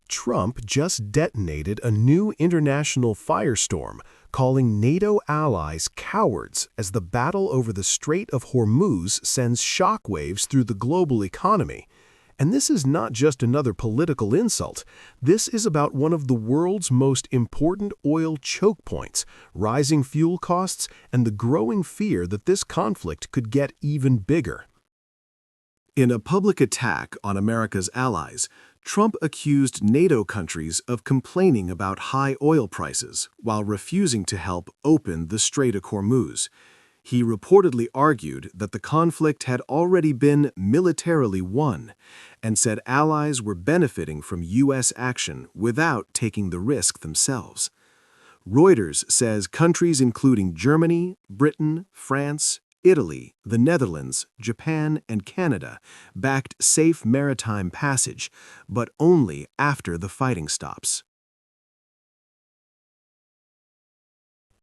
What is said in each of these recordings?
Trump just detonated a new international firestorm, calling NATO allies cowards as the battle over the Strait of Hormuz sends shockwaves through the global economy. And this is not just another political insult. This is about one of the world's most important oil choke points, rising fuel costs, and the growing fear that this conflict could get even bigger. In a public attack on America's allies, Trump accused NATO countries of complaining about high oil prices while refusing to help open the Strait of Hormuz. He reportedly argued that the conflict had already been militarily won and said allies were benefiting from U.S. action without taking the risk themselves. Reuters says countries including Germany, Britain, France, Italy, the Netherlands, Japan, and Canada backed safe maritime passage, but only after the fighting stops.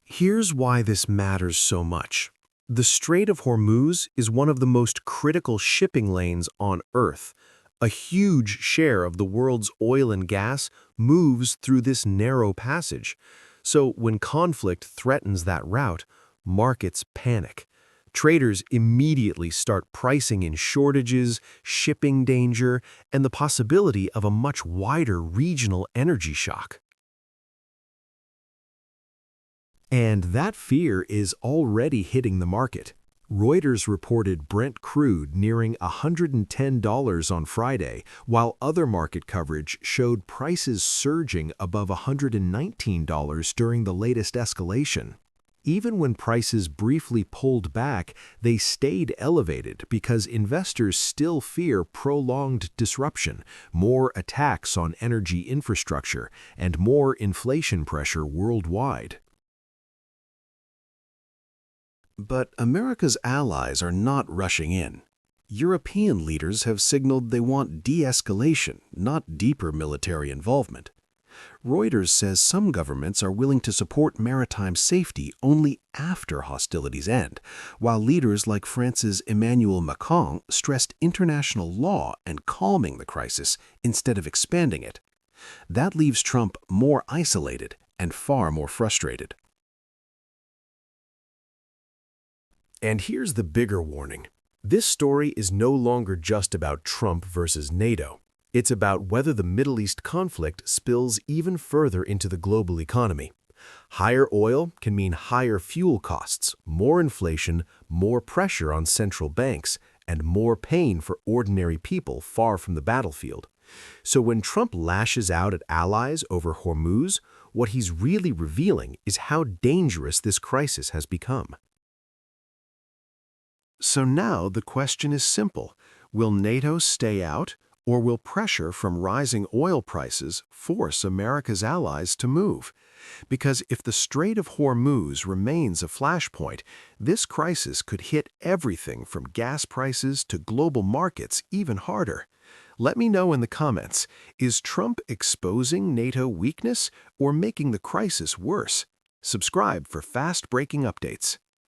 Here's why this matters so much. The Strait of Hormuz is one of the most critical shipping lanes on Earth. A huge share of the world's oil and gas moves through this narrow passage. So when conflict threatens that route, markets panic. Traders immediately start pricing in shortages, shipping danger, and the possibility of a much wider regional energy shock. And that fear is already hitting the market. Reuters reported Brent crude nearing $110 on Friday, while other market coverage showed prices surging above $119 during the latest escalation. Even when prices briefly pulled back, they stayed elevated because investors still fear prolonged disruption, more attacks on energy infrastructure, and more inflation pressure worldwide. But America's allies are not rushing in. European leaders have signaled they want de-escalation, not deeper military involvement. Reuters says some governments are willing to support maritime safety only after hostilities end, while leaders like France's Emmanuel Macron stressed international law and calming the crisis instead of expanding it. That leaves Trump more isolated and far more frustrated. And here's the bigger warning. This story is no longer just about Trump versus NATO. It's about whether the Middle East conflict spills even further into the global economy. Higher oil can mean higher fuel costs, more inflation, more pressure on central banks, and more pain for ordinary people far from the battlefield. So when Trump lashes out at allies over Hormuz, what he's really revealing is how dangerous this crisis has become. So now the question is simple. Will NATO stay out, or will pressure from rising oil prices force America's allies to move? Because if the Strait of Hormuz remains a flashpoint, this crisis could hit everything from gas prices to global markets even harder. Let me know in the comments, is Trump exposing NATO weakness or making the crisis worse? Subscribe for fast-breaking updates.